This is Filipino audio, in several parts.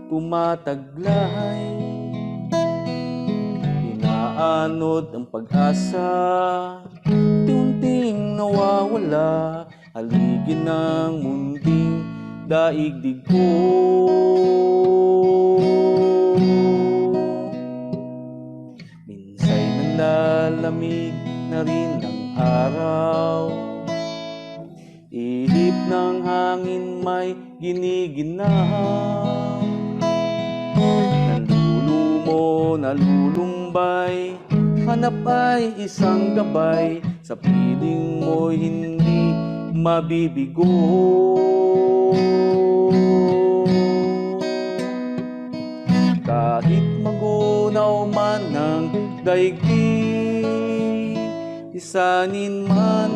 tumataglay. Inaanod ang pag-asa, unti-unting nawawala, haligin ng munting daigdig ko. Minsa'y nanlalamig na rin ang araw, ihip ng hangin may giniginaw. Nalulumo, nalulumbay, hanap ay isang gabay, sa piling mo'y hindi mabibigo. Kahit magunaw man ng daigdig, isanin man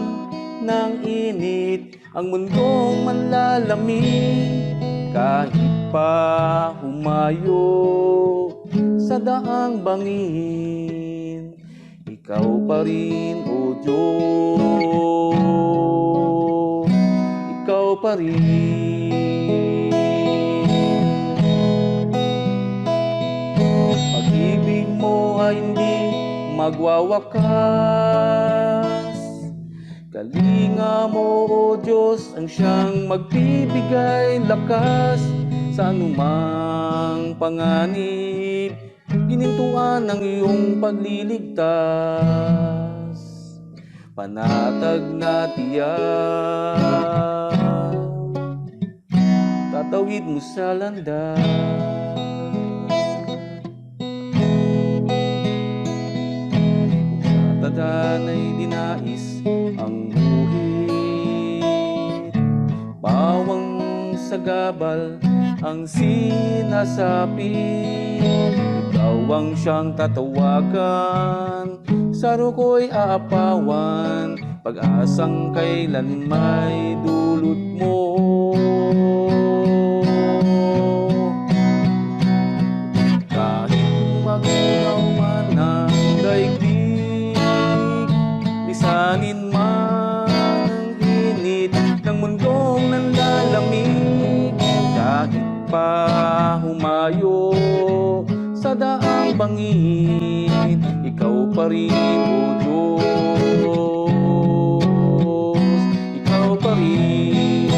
ng init ang mundong manlalamig. Kahit pa humayo sa daang bangin, ikaw pa rin, O Diyos, ikaw pa rin. Pag-ibig mo ay hindi magwawakas, kalinga mo, O Diyos, ang siyang magbibigay lakas sa anumang panganib. Ginintuan ang iyong pagliligtas, panatag na tiyak, tatawid mo sa landas. Sa tadana'y dinais ang guhit, bawang sagabal ang sinasapit. Ikaw ang siyang tatawagan, sa ruko'y aapawan, pag-asang kailan may dulot mo. Kahit magunaw man ang daigdig, lisanin man ang init ng mundong nanlalamig. Kahit pa humayo sa daang bangin, ikaw pa rin, O Diyos, ikaw pa rin.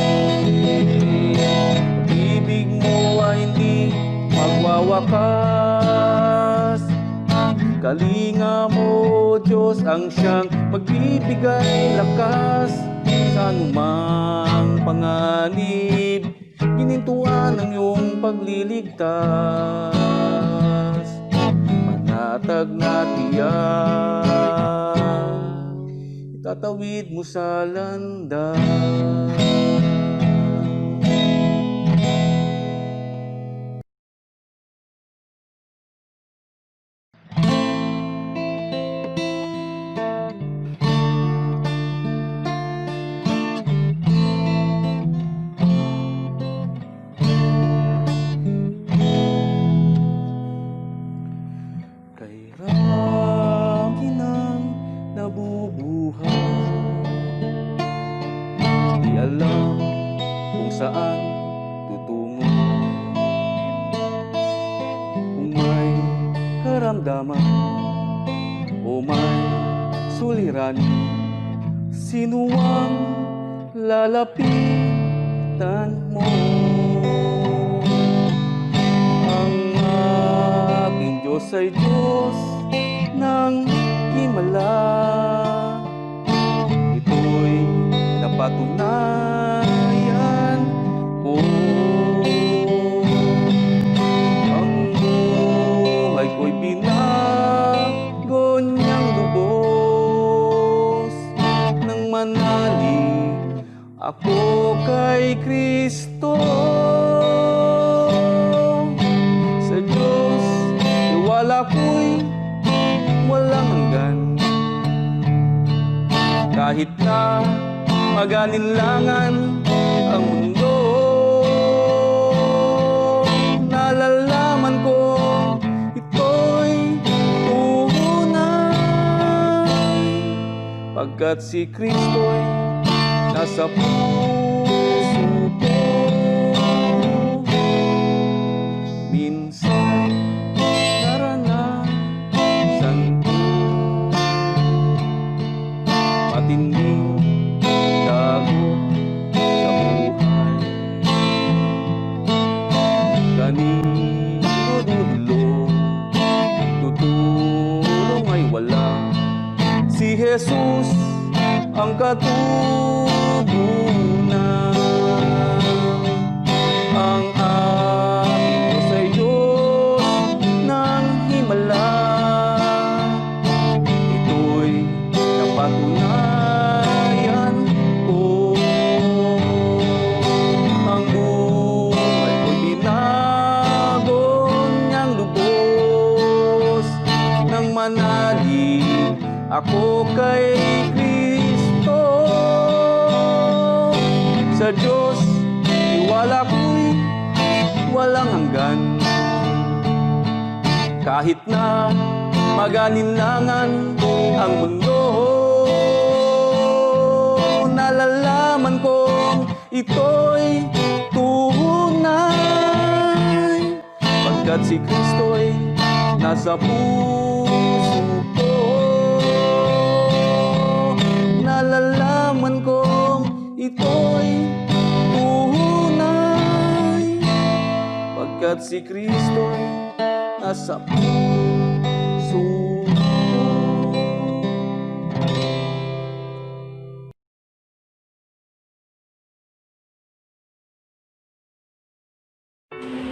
Ibig mo ay hindi magwawakas, kalinga mo, O Diyos, ang siyang magbibigay lakas sa anumang panganib. Ginintuan ang iyong pagliligtas, panatag na tiyak, itatawid mo sa landas. Di alam kung saan tutungo, kung may karamdaman o may suliranin, sino ang lalapitan mo? Ang aking Diyos ay Diyos ng himala, ito'y napatunayan ko. Ang buhay ko'y binago niyang lubos, nang manalig ako kay Kristo. Sa Diyos tiwala ko'y walang hanggan, kahit na magalinlangan ang mundo. Nalalaman ko ito'y tunay, pagkat si Kristo'y nasa puso ko. minsan naranasan ko matinding dagok sa buhay. Kanino dulo tutulong ay wala, si Jesus ang katugunan. Ang aking Diyos ay Diyos ng himala, ito'y napatunayan ko. Ang buhay ko'y binago niyang lubos, nang manalig ako kay Kristo. Sa Diyos tiwala ko'y walang hanggan, kahit na magalinlangan ang mundo. Nalalaman kong ito'y tunay, pagkat si Kristo'y nasa puso ko. Nalalaman kong ito'y tunay, pagkat si Kristo'y nasa puso ko.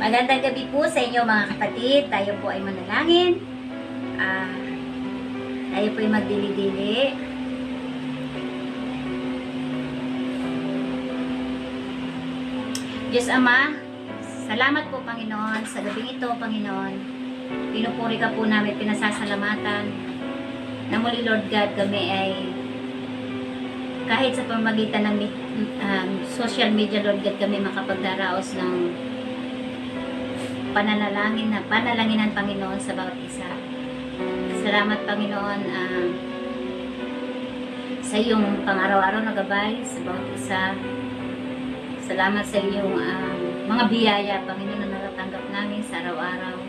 Magandang gabi po sa inyo mga kapatid. Tayo po ay manalangin. Tayo po ay magdili-dili. Diyos Ama, salamat po Panginoon sa gabing ito, Panginoon. Pinupuri ka po namin, pinasasalamatan na muli Lord God kami ay kahit sa pamamagitan ng social media Lord God kami makapagdaraos ng panalanginan Panginoon sa bawat isa. Salamat Panginoon sa iyong pang-araw-araw na gabay sa bawat isa. Salamat sa iyong mga biyaya Panginoon na natatanggap namin sa araw-araw.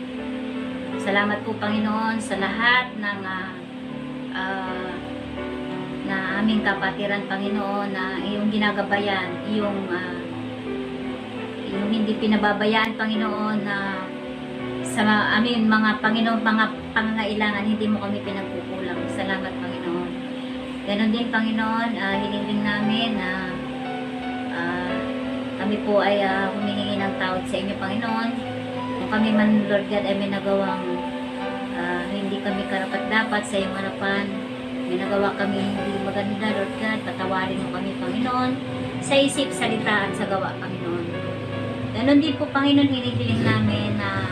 Salamat po Panginoon sa lahat ng na aming kapatiran Panginoon na iyong ginagabayan, iyong hindi pinababayaan Panginoon na sa aming mga Panginoon, mga pangangailangan, hindi mo kami pinagkukulang. Salamat Panginoon. Ganon din Panginoon, hiniling namin na kami po ay humihingi ng tawad sa inyo Panginoon. Kung kami man Lord God ay may nagawang hindi kami karapat-dapat sa iyong harapan, may nagawa kami hindi maganda Lord God, patawarin mo kami Panginoon sa isip, salita at sa gawa Panginoon. Ganon din po Panginoon, hinihiling namin na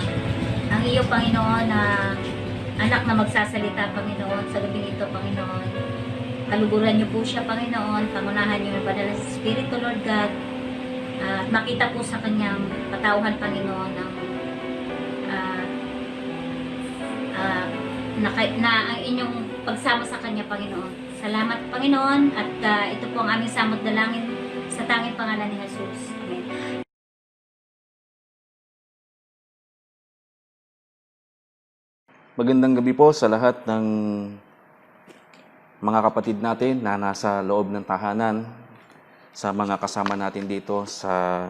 ang iyo Panginoon na anak na magsasalita Panginoon sa gabi ito Panginoon. Kaluguran niyo po siya Panginoon, pangunahan niyo yung banal na Espiritu Lord God, at makita po sa kanyang patauhan Panginoon ng na ang inyong pagsama sa kanya Panginoon. Salamat Panginoon at ito po ang aming samot dalangin sa tanging pangalan ni Jesus. Amen. Magandang gabi po sa lahat ng mga kapatid natin na nasa loob ng tahanan, sa mga kasama natin dito sa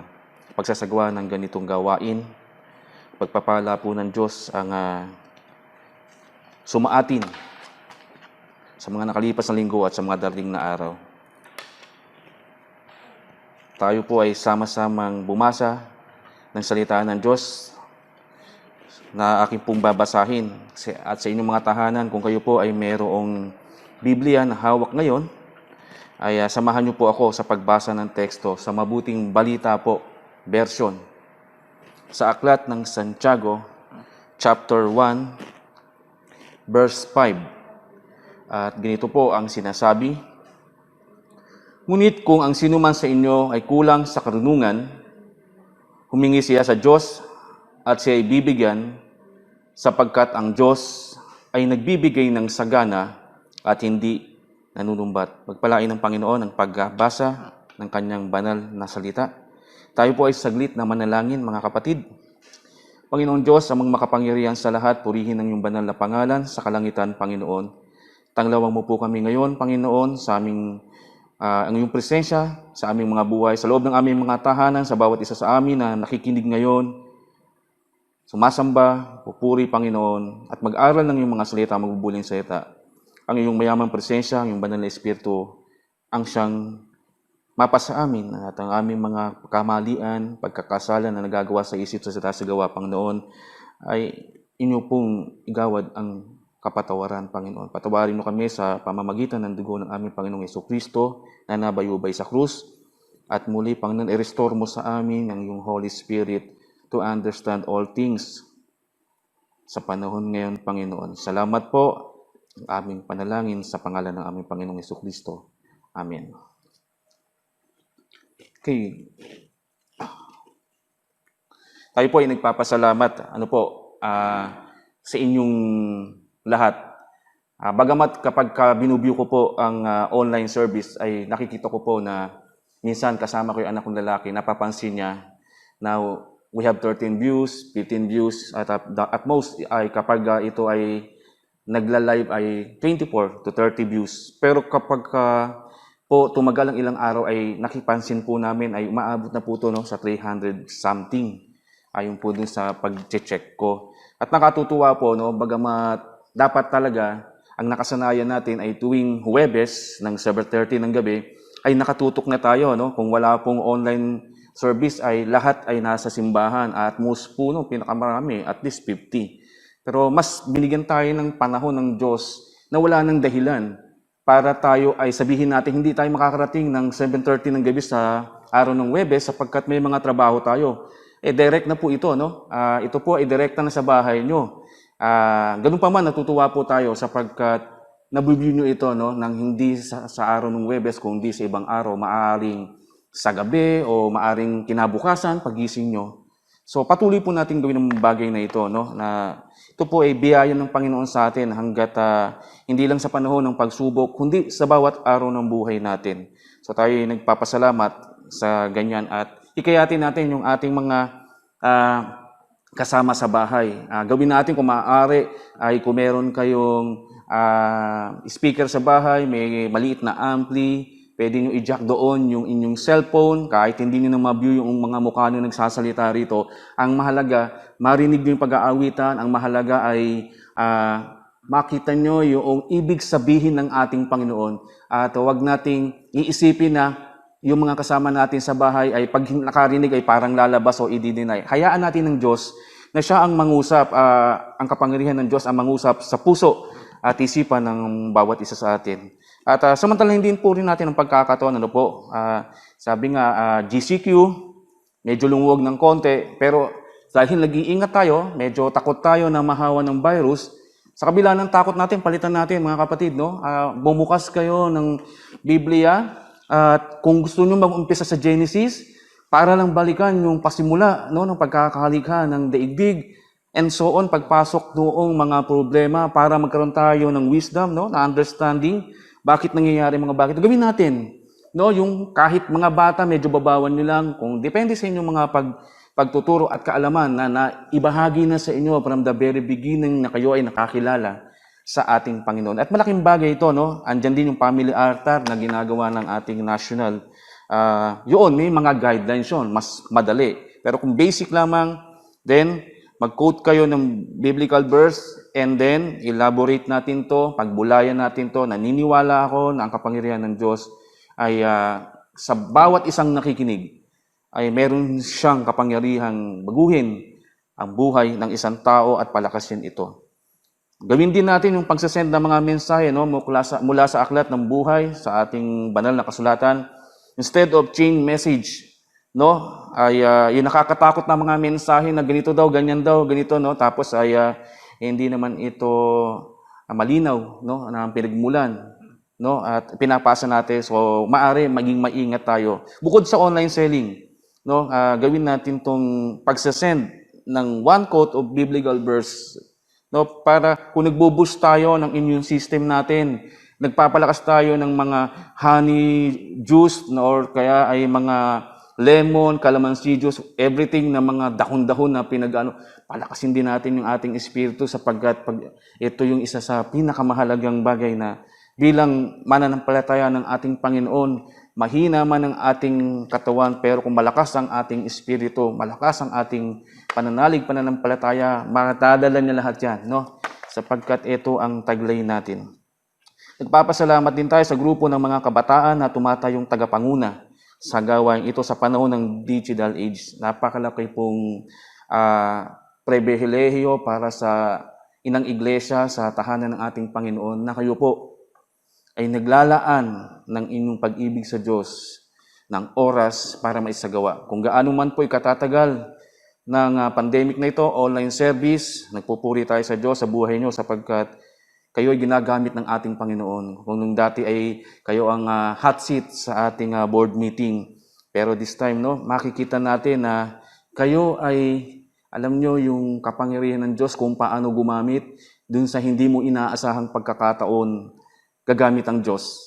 pagsasagawa ng ganitong gawain. Pagpapala po ng Diyos ang sumaatin sa mga nakalipas na linggo at sa mga darating na araw. Tayo po ay sama-samang bumasa ng salita ng Diyos na aking pong babasahin. At sa inyong mga tahanan, kung kayo po ay mayroong Biblia na hawak ngayon, ay samahan niyo po ako sa pagbasa ng teksto sa Mabuting Balita po version sa aklat ng Santiago chapter 1 verse 5. At ganito po ang sinasabi: Ngunit kung ang sinuman sa inyo ay kulang sa karunungan, humingi siya sa Diyos at siya ay bibigyan, sapagkat ang Diyos ay nagbibigay ng sagana at hindi nanunumbat. Pagpalain ng Panginoon ang pagbasa ng kanyang banal na salita. Tayo po ay saglit na manalangin mga kapatid. Panginoon Diyos, amang makapangyarihan sa lahat, purihin ang iyong banal na pangalan sa kalangitan, Panginoon. Tanglawang mo po kami ngayon, Panginoon, sa aming ang iyong presensya, sa aming mga buhay, sa loob ng aming mga tahanan, sa bawat isa sa amin na nakikinig ngayon, sumasamba, pupuri, Panginoon, at mag-aral ng iyong mga salita, magbubuling salita. Ang iyong mayamang presensya, ang iyong banal na Espiritu, ang siyang mapasa amin at ang aming mga kamalian, pagkakasalan na nagagawa sa isip sa gawa, Panginoon, ay inyo pong igawad ang kapatawaran, Panginoon. Patawarin mo kami sa pamamagitan ng dugo ng aming Panginoong Jesucristo na nabayubay sa krus. At muli, Panginoon, i-restore mo sa amin ang iyong Holy Spirit to understand all things sa panahon ngayon, Panginoon. Salamat po ang aming panalangin sa pangalan ng aming Panginoong Jesucristo. Amen. Okay. Tayo po ay nagpapasalamat sa inyong lahat. Bagamat kapag binubiyo ko po ang online service ay nakikita ko po na minsan kasama ko yung anak kong lalaki, napapansin niya na we have 13 views, 15 views, at most ay kapag ito ay nagla-live ay 24 to 30 views. Pero kapag po tumagal ang ilang araw ay nakipansin po namin ay umaabot na po ito sa 300 something. Ayon po dun sa pag-check ko. At nakatutuwa po, bagamat dapat talaga ang nakasanayan natin ay tuwing Huwebes ng 7:30 ng gabi ay nakatutok na tayo. Kung wala pong online service ay lahat ay nasa simbahan at most po pinakamarami at least 50. Pero mas binigyan tayo ng panahon ng Diyos na wala ng dahilan para tayo ay sabihin natin hindi tayo makakarating ng 7:30 ng gabi sa araw ng Huwebes sapagkat may mga trabaho tayo. Direct na po ito, ito po ay direkta na sa bahay nyo. Ganun pa man, natutuwa po tayo sapagkat nabibigyan nyo ito nang hindi sa araw ng Huwebes, kundi sa ibang araw, maaring sa gabi o maaring kinabukasan, pagising nyo. So patuloy po natin gawin ang bagay na ito, na ito po ay biyaya ng Panginoon sa atin hanggat hindi lang sa panahon ng pagsubok, kundi sa bawat araw ng buhay natin. So tayo ay nagpapasalamat sa ganyan at hikayatin natin yung ating mga kasama sa bahay. Gawin natin kung maaari ay kung meron kayong speaker sa bahay, may maliit na ampli, pwede nyo i-jack doon yung inyong cellphone, kahit hindi nyo na ma-view yung mga mukha nyo nagsasalita rito. Ang mahalaga, marinig nyo yung pag-aawitan. Ang mahalaga ay makita nyo yung ibig sabihin ng ating Panginoon. At huwag nating iisipin na yung mga kasama natin sa bahay ay pag nakarinig ay parang lalabas o i-deny. Hayaan natin ng Diyos na siya ang mangusap, ang kapangyarihan ng Diyos ang mangusap sa puso at isipan ng bawat isa sa atin. At samantalahin din po rin natin ang pagkakataon. Sabi nga, GCQ, medyo lumuwag ng konti, pero dahil nag-iingat tayo, medyo takot tayo na mahawa ng virus, sa kabila ng takot natin, palitan natin mga kapatid, bumukas kayo ng Biblia, at kung gusto nyo mag-umpisa sa Genesis, para lang balikan yung pasimula ng pagkakalikha ng daigdig, and so on, pagpasok noong mga problema para magkaroon tayo ng wisdom, na understanding, bakit nangyayari mga bakit. Gawin natin, yung kahit mga bata, medyo babawan nyo lang, kung depende sa inyong mga pagtuturo at kaalaman na ibahagi na sa inyo from the very beginning na kayo ay nakakilala sa ating Panginoon. At malaking bagay ito, andyan din yung family altar na ginagawa ng ating national. Yun, may mga guidelines yun, mas madali. Pero kung basic lamang, then mag-quote kayo ng biblical verse and then elaborate natin to, pagbulayan natin to. Naniniwala ako na ang kapangyarihan ng Diyos ay sa bawat isang nakikinig ay meron siyang kapangyarihang baguhin ang buhay ng isang tao at palakasin ito. Gawin din natin yung pagsasend ng mga mensahe mula sa aklat ng buhay sa ating banal na kasulatan. Instead of chain message, ay yung nakakatakot na mga mensahe na ganito daw, ganyan daw, ganito, tapos ay hindi naman ito malinaw, na pinagmulan, at pinapasa natin. So, maaari maging maingat tayo. Bukod sa online selling, gawin natin tong pagsasend ng one quote of biblical verse, para kung nagbo-boost tayo ng immune system natin, nagpapalakas tayo ng mga honey juice, or kaya ay mga lemon, calamansi juice, everything na mga dahon-dahon na palakasin din natin yung ating espiritu sapagkat ito yung isa sa pinakamahalagang bagay na bilang mananampalataya ng ating Panginoon, mahina man ang ating katawan, pero kung malakas ang ating espiritu, malakas ang ating pananalig, pananampalataya, matadala niya lahat yan, no? Sapagkat ito ang taglay natin. Nagpapasalamat din tayo sa grupo ng mga kabataan na tumatayong tagapanguna sa gawain ito sa panahon ng digital age. Napakalaki pong pribilehiyo para sa inang iglesia, sa tahanan ng ating Panginoon, na kayo po ay naglalaan ng inyong pag-ibig sa Diyos ng oras para maisagawa. Kung gaano man po ikatatagal ng pandemic na ito, online service, nagpupuri tayo sa Diyos sa buhay nyo sapagkat kayo ay ginagamit ng ating Panginoon. Kung nung dati ay kayo ang hot seat sa ating board meeting. Pero this time, no, makikita natin na kayo ay, alam nyo yung kapangyarihan ng Diyos kung paano gumamit dun sa hindi mo inaasahang pagkakataon, gagamit ang Diyos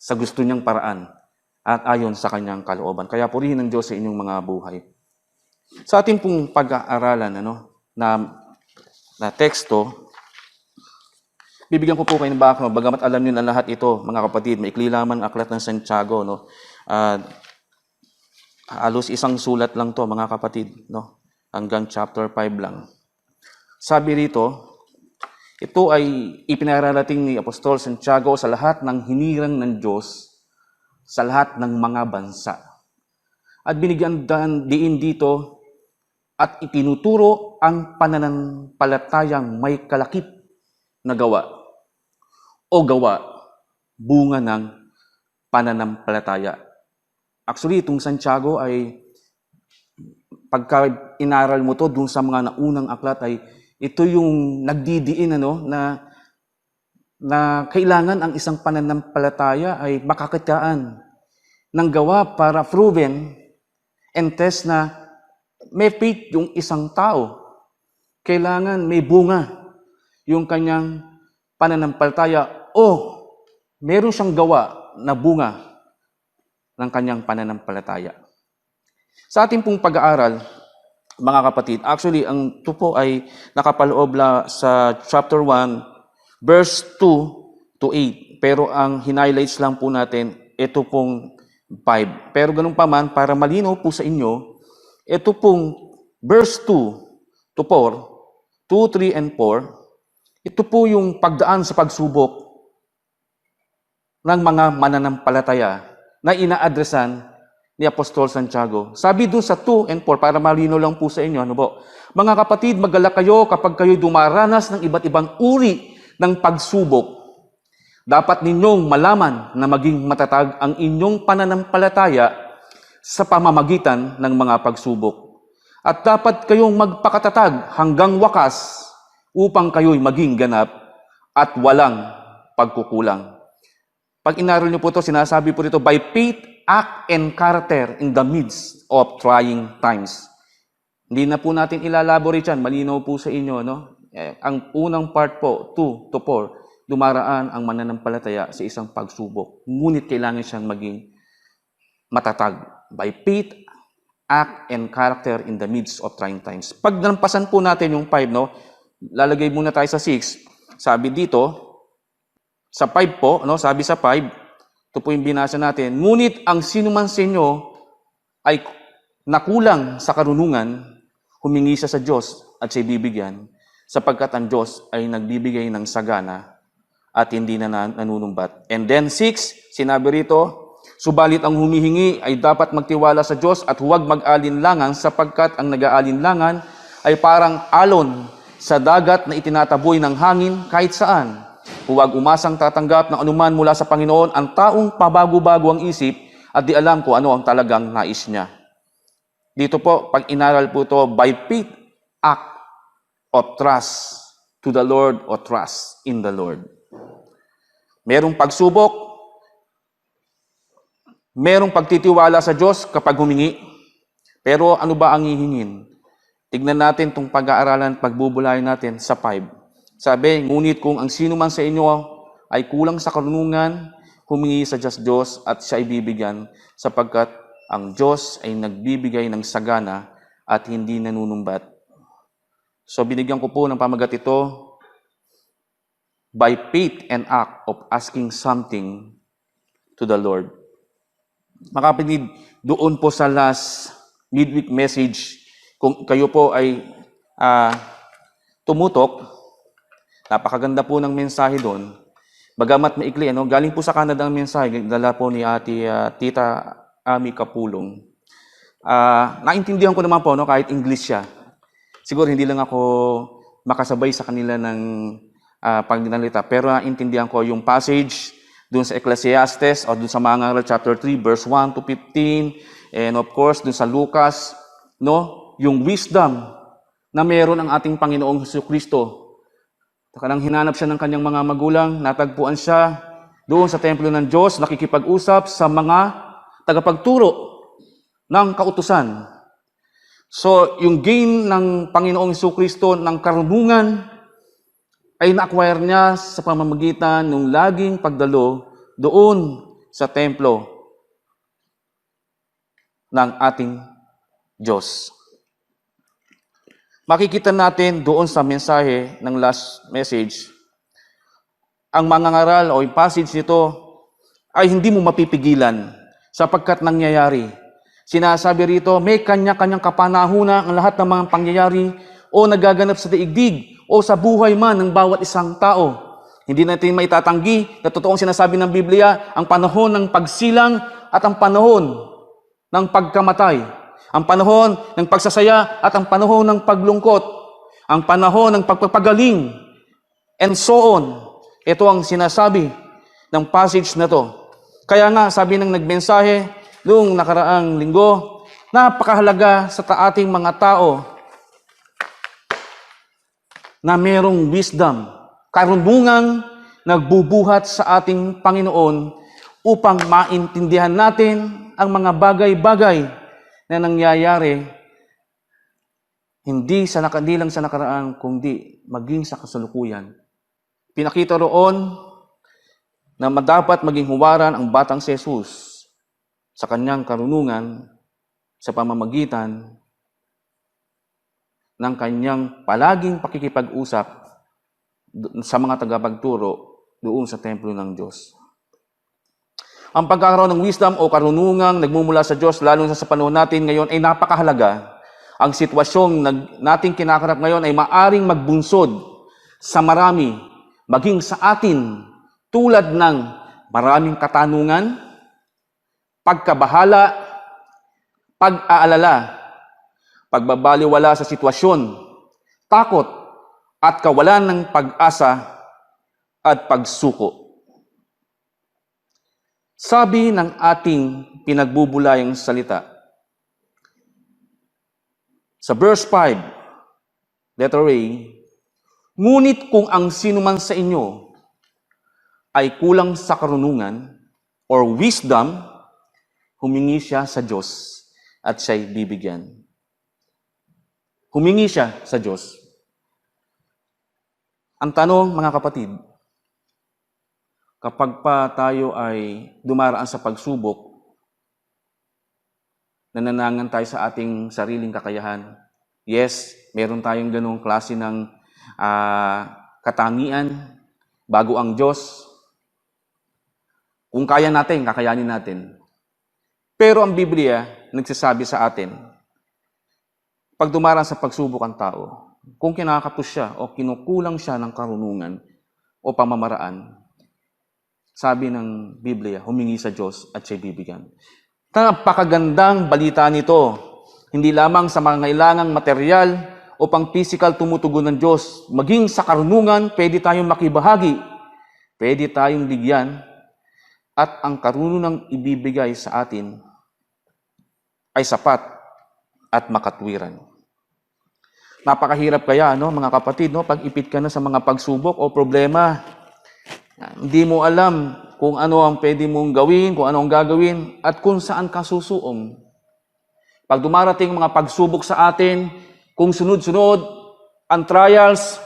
sa gusto niyang paraan at ayon sa kanyang kalooban. Kaya purihin ng Diyos sa inyong mga buhay. Sa ating pong pag-aaralan na teksto, bibigyan ko po kayo ng background, bagamat alam niyo na lahat ito, mga kapatid, maikli lamang aklat ng Santiago, no? Halos isang sulat lang to, mga kapatid, no? Hanggang chapter 5 lang. Sabi rito, ito ay ipinararating ni Apostol Santiago sa lahat ng hinirang ng Diyos, sa lahat ng mga bansa. At binigyan diin dito at itinuturo ang pananampalatayang may kalakip na gawa o gawa, bunga ng pananampalataya. Actually, itong Santiago ay, pagka inaral mo to dun sa mga naunang aklat, ay ito yung nagdidiin na kailangan ang isang pananampalataya ay makakitaan ng gawa para proven and test na may faith yung isang tao. Kailangan may bunga yung kanyang pananampalataya o meron siyang gawa na bunga ng kanyang pananampalataya. Sa ating pong pag-aaral, mga kapatid, actually, ang ito po ay nakapaloob sa chapter 1, verse 2 to 8. Pero ang highlights lang po natin, ito pong 5. Pero ganun pa man, para malinaw po sa inyo, ito pong verse 2 to 4, 2, 3, and 4, ito po yung pagdaan sa pagsubok ng mga mananampalataya na ina-addressan ni Apostol Santiago. Sabi doon sa 2 and 4, para malino lang po sa inyo, ano po? Mga kapatid, magalak kayo kapag kayo dumaranas ng iba't ibang uri ng pagsubok. Dapat ninyong malaman na maging matatag ang inyong pananampalataya sa pamamagitan ng mga pagsubok. At dapat kayong magpakatatag hanggang wakas upang kayo'y maging ganap at walang pagkukulang. Pag inaral niyo po ito, sinasabi po dito, by faith, act, and character in the midst of trying times. Hindi na po natin ilalaborate yan. Malinaw po sa inyo, no? Ang unang part po, 2 to 4, dumaraan ang mananampalataya sa isang pagsubok. Ngunit kailangan siyang maging matatag. By faith, act, and character in the midst of trying times. Pag nampasan po natin yung 5, no? Lalagay muna tayo sa 6. Sabi dito, sa 5 po, no? Sabi sa 5, ito po yung binasa natin. Ngunit ang sinuman sa inyo ay nakulang sa karunungan, humingi siya sa Diyos at siya bibigyan, sapagkat ang Diyos ay nagbibigay ng sagana at hindi na nanunumbat. And then 6, sinabi rito, subalit ang humihingi ay dapat magtiwala sa Diyos at huwag mag-alinlangan sapagkat ang nag-aalinlangan ay parang alon sa dagat na itinataboy ng hangin kahit saan. Huwag umasang tatanggap ng anuman mula sa Panginoon ang taong pabago-bago ang isip at di alam kung ano ang talagang nais niya. Dito po, pag inaral po ito, by faith, act of trust to the Lord or trust in the Lord. Merong pagsubok, merong pagtitiwala sa Diyos kapag humingi. Pero ano ba ang hihingin? Tignan natin itong pag-aaralan, pagbubulayan natin sa 5. Sabi, ngunit kung ang sino man sa inyo ay kulang sa karunungan, humingi sa Diyos at siya ay bibigyan, sapagkat ang Diyos ay nagbibigay ng sagana at hindi nanunumbat So binigyan ko po ng pamagat ito, by faith and act of asking something to the Lord. Mga kapatid, doon po sa last midweek message, kung kayo po ay tumutok, napakaganda po ng mensahe doon. Bagamat maikli, galing po sa Canada ang mensahe, dala po ni Tita Ami Kapulong. Naintindihan ko naman po, kahit English siya. Siguro hindi lang ako makasabay sa kanila ng pagdinalita, pero naintindihan ko yung passage doon sa Ecclesiastes o doon sa Mga Ngaral chapter 3 verse 1 to 15, and of course doon sa Lucas, yung wisdom na meron ang ating Panginoong Jesucristo. Nang hinanap siya ng kanyang mga magulang, natagpuan siya doon sa templo ng Diyos, nakikipag-usap sa mga tagapagturo ng kautusan. So, yung gain ng Panginoong Jesucristo ng karunungan ay na-acquire niya sa pamamagitan ng laging pagdalo doon sa templo ng ating Diyos. Makikita natin doon sa mensahe ng last message, ang mga ngaral o yung passage nito ay hindi mo mapipigilan sapagkat nangyayari. Sinasabi rito, may kanya-kanyang kapanahuna ang lahat ng mga pangyayari o nagaganap sa daigdig o sa buhay man ng bawat isang tao. Hindi natin maitatanggi na totoong sinasabi ng Biblia, ang panahon ng pagsilang at ang panahon ng pagkamatay. Ang panahon ng pagsasaya at ang panahon ng paglungkot. Ang panahon ng pagpapagaling. And so on. Ito ang sinasabi ng passage na to. Kaya nga, sabi ng nagmensahe noong nakaraang linggo, napakahalaga sa ating mga tao na merong wisdom, karunungang nagbubuhat sa ating Panginoon upang maintindihan natin ang mga bagay-bagay na nangyayari hindi lang sa nakaraan, kundi maging sa kasalukuyan. Pinakita roon na dapat maging huwaran ang batang si Jesus sa kanyang karunungan sa pamamagitan ng kanyang palaging pakikipag-usap sa mga tagapagturo doon sa templo ng Diyos. Ang pagkakaroon ng wisdom o karunungang nagmumula sa Diyos, lalo na sa panahon natin ngayon, ay napakahalaga. Ang sitwasyong nating kinakarap ngayon ay maaring magbunsod sa marami, maging sa atin, tulad ng maraming katanungan, pagkabahala, pag-aalala, pagbabaliwala sa sitwasyon, takot, at kawalan ng pag-asa at pagsuko. Sabi ng ating pinagbubulayang salita, sa verse 5, letter A, ngunit kung ang sinuman sa inyo ay kulang sa karunungan or wisdom, humingi siya sa Diyos at siya'y bibigyan. Humingi siya sa Diyos. Ang tanong, mga kapatid, kapag pa tayo ay dumaraan sa pagsubok, nananangan tayo sa ating sariling kakayahan. Yes, meron tayong ganong klase ng katangian bago ang Diyos. Kung kaya natin, kakayanin natin. Pero ang Biblia nagsasabi sa atin, pag dumaraan sa pagsubok ang tao, kung kinakapos siya o kinukulang siya ng karunungan o pamamaraan, sabi ng Biblia, humingi sa Diyos at siya'y bibigyan. Napakagandang balita nito. Hindi lamang sa mga kailangang material o pang physical tumutugon ng Diyos. Maging sa karunungan, pwede tayong makibahagi. Pwede tayong bigyan. At ang karunungang ibibigay sa atin ay sapat at makatwiran. Napakahirap kaya, mga kapatid, pag ipit ka na sa mga pagsubok o problema. Hindi mo alam kung ano ang pwede mong gawin, kung ano ang gagawin, at kung saan ka susuong. Pag dumarating mga pagsubok sa atin, kung sunod-sunod ang trials,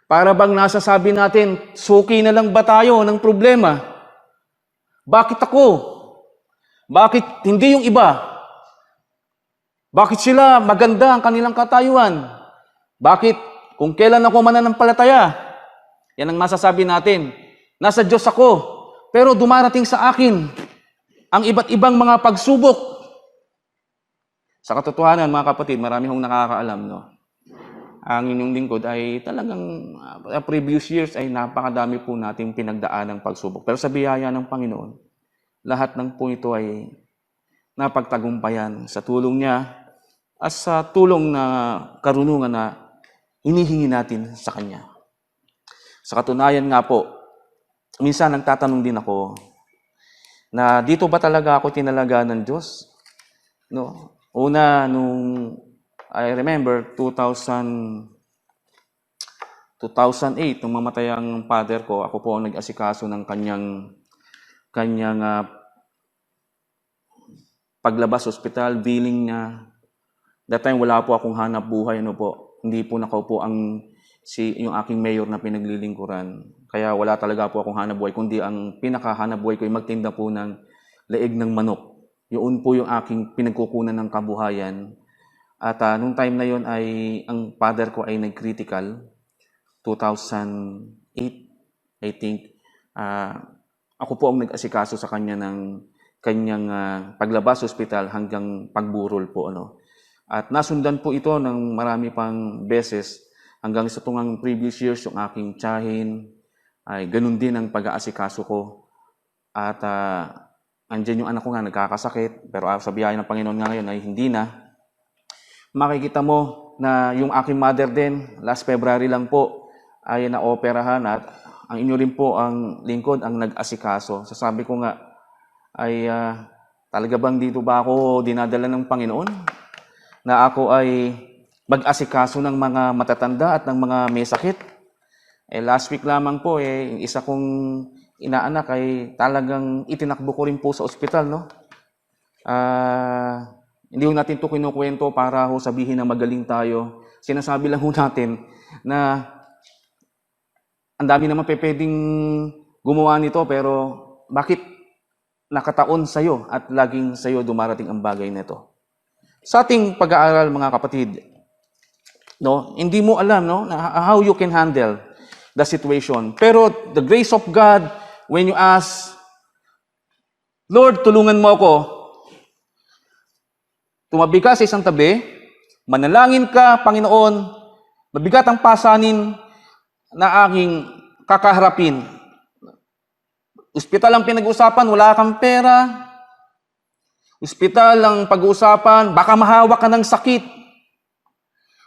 para bang nasasabi natin, suki na lang ba tayo ng problema? Bakit ako? Bakit hindi yung iba? Bakit sila maganda ang kanilang katayuan? Bakit? Kung kailan ako mananampalataya, yan ang masasabi natin. Nasa Diyos ako, pero dumarating sa akin ang iba't ibang mga pagsubok. Sa katotohanan, mga kapatid, marami hong nakakaalam, no? Ang inyong lingkod ay talagang previous years ay napakadami po nating pinagdaan ng pagsubok. Pero sa biyaya ng Panginoon, lahat ng po ito ay napagtagumpayan sa tulong niya at sa tulong na karunungan na hinihingi natin sa Kanya. Sa katunayan nga po, minsan nagtatanong din ako na dito ba talaga ako tinalaga ng Diyos? No? Una, nung I remember 2008, nung mamatay ang father ko, ako po ang nag-asikaso ng kanyang paglabas sa ospital, billing niya. That time wala po akong hanap buhay, ano po. Hindi po nakaupo yung aking mayor na pinaglilingkuran. Kaya wala talaga po akong hanap buhay, kundi ang pinakahanap buhay ko ay magtinda po ng leeg ng manok. Yun po yung aking pinagkukunan ng kabuhayan. At nung time na yon ay ang father ko ay nag-critical. 2008, I think. Ako po ang nag-asikaso sa kanya ng kanyang paglabas sa ospital hanggang pagburol po. Ano. At nasundan po ito ng marami pang beses hanggang sa tungang previous years yung aking tiyahin ay ganun din ang pag-aasikaso ko. At andyan yung anak ko nga nagkakasakit, pero sa biyaya ng Panginoon nga ngayon ay hindi na. Makikita mo na yung aking mother din, last February lang po, ay naoperahan at ang inyo rin po ang lingkod ang nag-asikaso. Sasabi ko nga, ay talaga bang dito ba ako dinadala ng Panginoon? Na ako ay mag-asikaso ng mga matatanda at ng mga may sakit? Last week lamang po, yung isa kong inaanak ay talagang itinakbo ko rin po sa ospital, no? Hindi ho natin ito kinukwento para ho sabihin na magaling tayo. Sinasabi lang ho natin na ang dami naman pwedeng gumawa nito, pero bakit nakataon sa'yo at laging sa'yo dumarating ang bagay nito? Sa ating pag-aaral, mga kapatid, no, hindi mo alam, no, how you can handle the situation. Pero the grace of God, when you ask, Lord, tulungan mo ako, tumabi ka sa isang tabi, manalangin ka, Panginoon, mabigat ang pasanin na aking kakaharapin. Ospital ang pinag-uusapan, wala kang pera. Ospital ang pag-uusapan, baka mahawa ka ng sakit.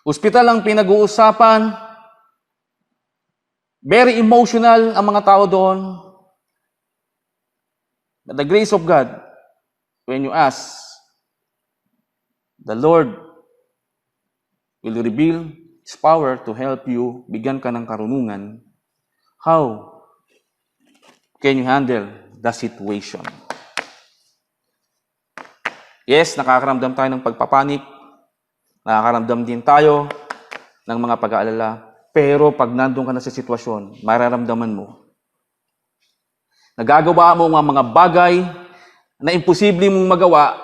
Ospital ang pinag-uusapan, very emotional ang mga tao doon. But the grace of God, when you ask, the Lord will reveal His power to help you, bigyan ka ng karunungan. How can you handle the situation? Yes, nakakaramdam tayo ng pagpapanik, nakakaramdam din tayo ng mga pag-aalala, pero pag nandun ka na sa sitwasyon, mararamdaman mo. Nagagawa mo ang mga bagay na imposible mong magawa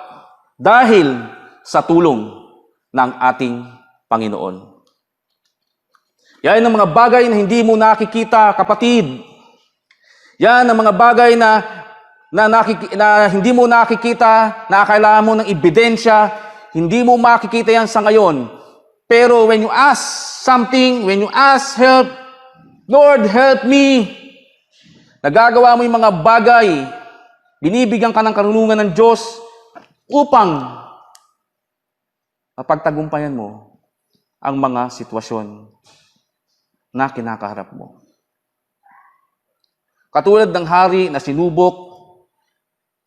dahil sa tulong ng ating Panginoon. Yan ang mga bagay na hindi mo nakikita, kapatid. Yan ang mga bagay na hindi mo nakikita, na kailangan mo ng ebidensya, hindi mo makikita yan sa ngayon. Pero when you ask something, when you ask help, Lord, help me, nagagawa mo yung mga bagay, binibigyan ka ng karunungan ng Diyos upang mapagtagumpayan mo ang mga sitwasyon na kinakaharap mo. Katulad ng hari na sinubok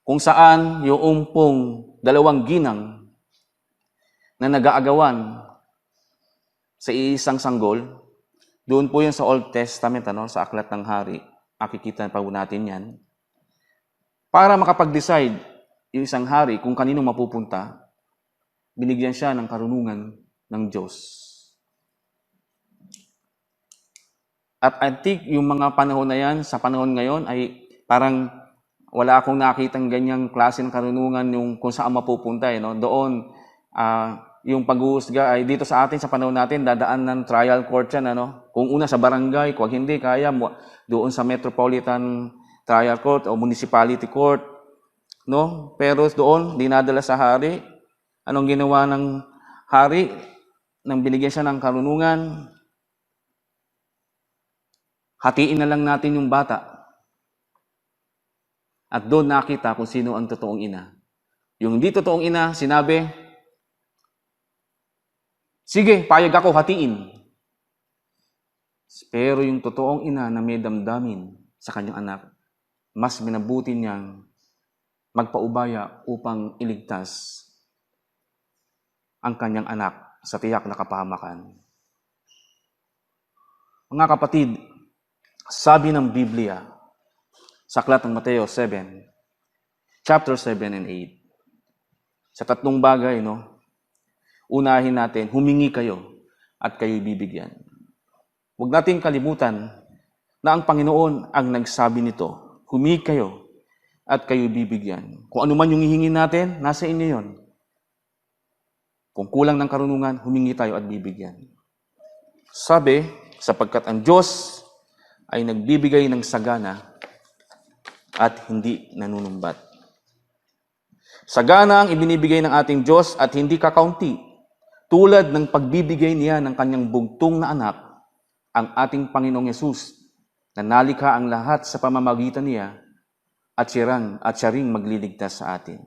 kung saan yung pong dalawang ginang na nag-aagawan sa isang sanggol, doon po yun sa Old Testament, sa Aklat ng Hari, makikita pa po natin yan. Para makapag-decide yung isang hari kung kanino mapupunta, binigyan siya ng karunungan ng Diyos. At I think yung mga panahon na yan, sa panahon ngayon, ay parang wala akong nakitang ganyang klase ng karunungan yung kung saan mapupunta. No? Doon, yung pag-uusga ay dito sa atin, sa panahon natin, dadaan ng trial court yan, ano? Kung una sa barangay, kung hindi, kaya doon sa Metropolitan Trial Court o Municipality Court, no? Pero doon, dinadala sa hari. Anong ginawa ng hari? Nang binigyan siya ng karunungan, hatiin na lang natin yung bata. At doon nakita kung sino ang totoong ina. Yung hindi totoong ina, sinabi, sige, payag ako, hatiin. Pero yung totoong ina na may damdamin sa kanyang anak, mas minabuti niyang magpaubaya upang iligtas ang kanyang anak sa tiyak na kapahamakan. Mga kapatid, sabi ng Biblia sa aklat ng Mateo 7, chapter 7 and 8, sa tatlong bagay, no? Unahin natin, humingi kayo at kayo'y bibigyan. Huwag nating kalimutan na ang Panginoon ang nagsabi nito, humingi kayo at kayo'y bibigyan. Kung ano man yung hihingin natin, nasa inyo yon. Kung kulang ng karunungan, humingi tayo at bibigyan. Sabi, sapagkat ang Diyos ay nagbibigay ng sagana at hindi nanunumbat. Sagana ang ibinibigay ng ating Diyos at hindi kakaunti, tulad ng pagbibigay niya ng kanyang bugtong na anak, ang ating Panginoong Yesus, na nalikha ang lahat sa pamamagitan niya at siya ring magliligtas sa atin.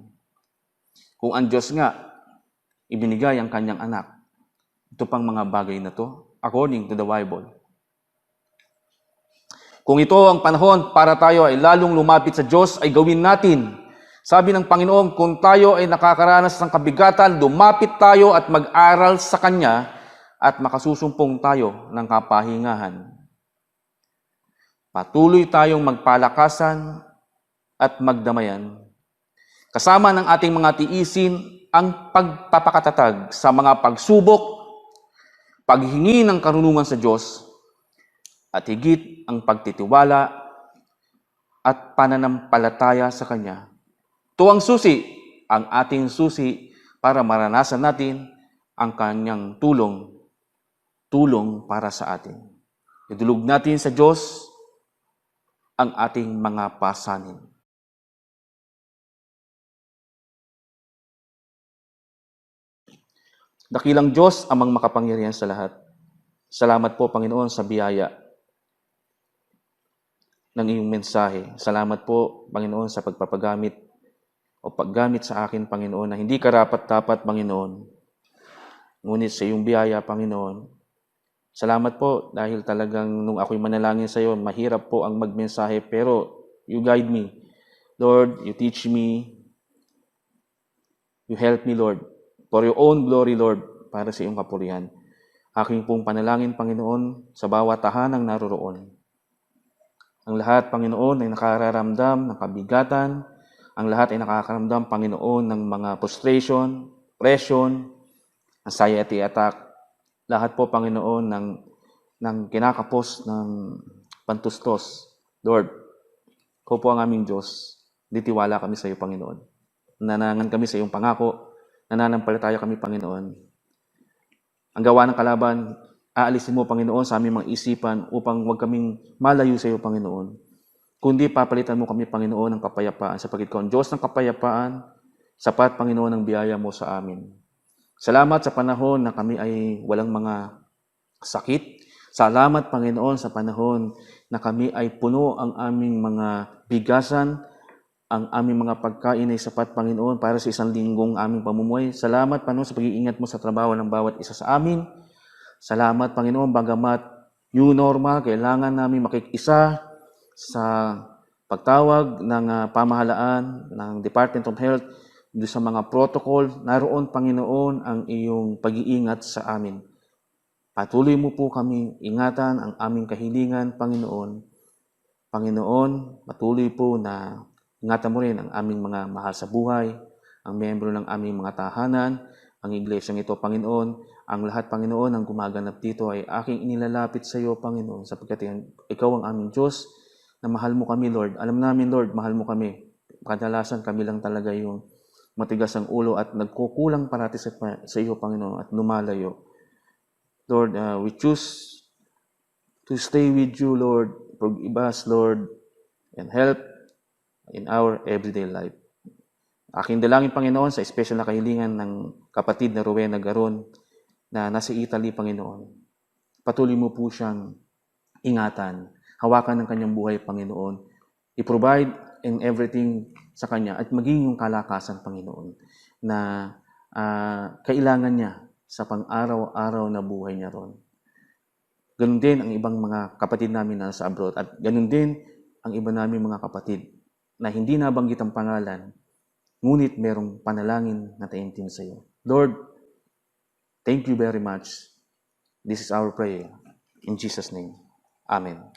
Kung ang Diyos nga ibinigay ang kanyang anak, ito pang mga bagay na to, according to the Bible. Kung ito ang panahon para tayo ay lalong lumapit sa Diyos, ay gawin natin. Sabi ng Panginoon, kung tayo ay nakakaranas ng kabigatan, lumapit tayo at mag-aral sa Kanya at makasusumpong tayo ng kapahingahan. Patuloy tayong magpalakasan at magdamayan. Kasama ng ating mga tiisin ang pagpapakatatag sa mga pagsubok, paghingi ng karunungan sa Diyos, at higit ang pagtitiwala at pananampalataya sa Kanya. Ito ang susi, ang ating susi para maranasan natin ang Kanyang tulong para sa atin. Idulog natin sa Diyos ang ating mga pasanin. Dakilang Diyos, amang makapangyarihan sa lahat. Salamat po, Panginoon, sa biyaya ng iyong mensahe. Salamat po, Panginoon, sa pagpapagamit o paggamit sa akin, Panginoon, na hindi karapat-dapat, Panginoon. Ngunit sa iyong biyaya, Panginoon. Salamat po dahil talagang nung ako'y manalangin sa iyo, mahirap po ang magmensahe, pero you guide me. Lord, you teach me. You help me, Lord. For your own glory, Lord, para sa iyong kapurihan. Aking pong panalangin, Panginoon, sa bawat tahanang naroroon. Ang lahat, Panginoon, ay nakararamdam ng kabigatan. Ang lahat ay nakakaramdam, Panginoon, ng mga frustration, depression, anxiety attack. Lahat po, Panginoon, ng kinakapos ng pantustos. Lord, ko po ang aming Diyos. Ditiwala kami sa iyo, Panginoon. Nanangan kami sa iyong pangako. Nananampalataya kami, Panginoon. Ang gawa ng kalaban, aalisin mo, Panginoon, sa aming mga isipan upang huwag kaming malayo sa iyo, Panginoon. Kundi papalitan mo kami, Panginoon, ng kapayapaan. Sapagkat ikaw ang Diyos ng kapayapaan, sapat, Panginoon, ang biyaya mo sa amin. Salamat sa panahon na kami ay walang mga sakit. Salamat, Panginoon, sa panahon na kami ay puno ang aming mga bigasan, ang aming mga pagkain ay sapat, Panginoon, para sa isang linggong aming pamumuhay. Salamat, Panginoon, sa pag-iingat mo sa trabaho ng bawat isa sa amin. Salamat, Panginoon, bagamat new normal, kailangan namin makikisa sa pagtawag ng pamahalaan ng Department of Health doon sa mga protocol. Naroon, Panginoon, ang iyong pag-iingat sa amin. Patuloy mo po kami ingatan ang aming kahilingan, Panginoon. Panginoon, patuloy po na ingatan mo rin ang aming mga mahal sa buhay, ang membro ng aming mga tahanan, ang iglesyang ito, Panginoon. Ang lahat, Panginoon, ang gumaganap dito ay aking inilalapit sa iyo, Panginoon, sapagkat ikaw ang aming Diyos, na mahal mo kami, Lord. Alam namin, Lord, mahal mo kami. Kadalasan kami lang talaga yung matigas ang ulo at nagkukulang parati sa iyo, Panginoon, at lumalayo. Lord, we choose to stay with you, Lord. Forgive us, Lord, and help in our everyday life. Aking dalangin, Panginoon, sa special na kahilingan ng kapatid na Rowena Garon na nasa Italy, Panginoon. Patuloy mo po siyang ingatan, hawakan ng kanyang buhay, Panginoon. I-provide in everything sa kanya at maging yung kalakasan, Panginoon, na kailangan niya sa pang-araw-araw na buhay niya ron. Ganun din ang ibang mga kapatid namin na sa abroad at ganun din ang iba namin mga kapatid na hindi nabanggit ang pangalan, ngunit merong panalangin na taimtim sa iyo. Lord, thank you very much. This is our prayer. In Jesus' name. Amen.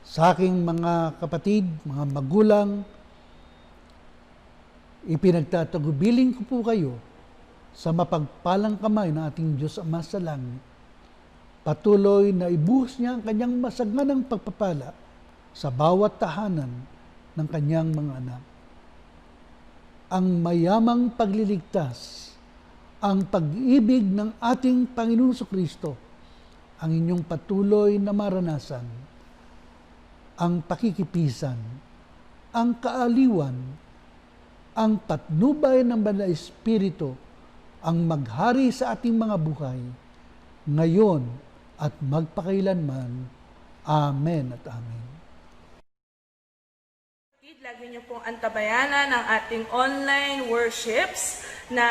Sa aking mga kapatid, mga magulang, ipinagtatagubilin ko po kayo sa mapagpalang kamay ng ating Diyos Ama sa langit. Patuloy na ibuhos niya ang kanyang masaganang pagpapala sa bawat tahanan ng kanyang mga anak. Ang mayamang pagliligtas, ang pag-ibig ng ating Panginoon Kristo, ang inyong patuloy na maranasan, ang pakikipisan, ang kaaliwan, ang patnubay ng Banal na Espiritu, ang maghari sa ating mga buhay, ngayon at magpakailanman. Amen at amen. Lagi niyo pong antabayanan ang ating online worships na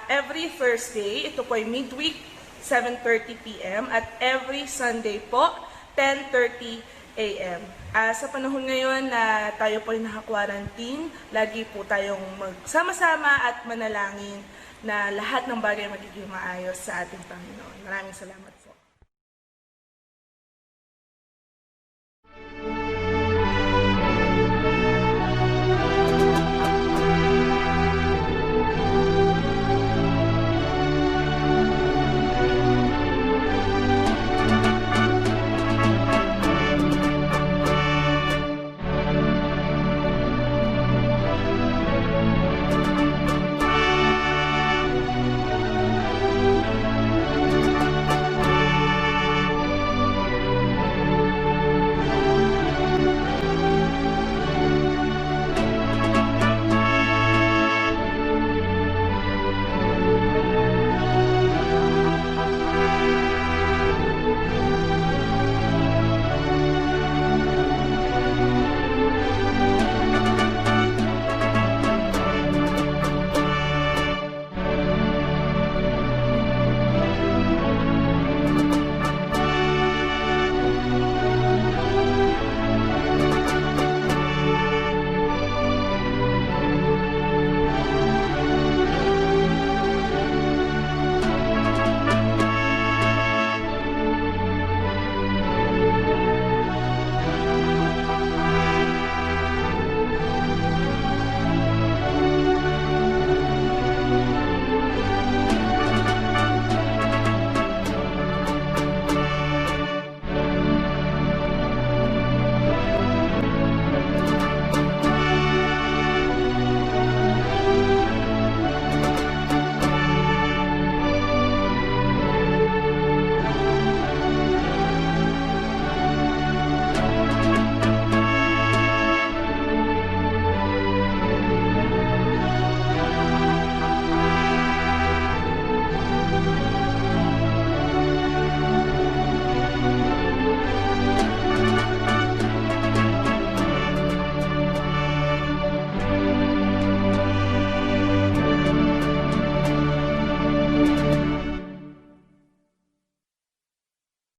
every Thursday, ito po ay midweek, 7:30 p.m. at every Sunday po, 10:30 a.m. Sa panahon ngayon na tayo po ay naka-quarantine, lagi po tayong magsama-sama at manalangin na lahat ng bagay magiging maayos sa ating Panginoon. Maraming salamat.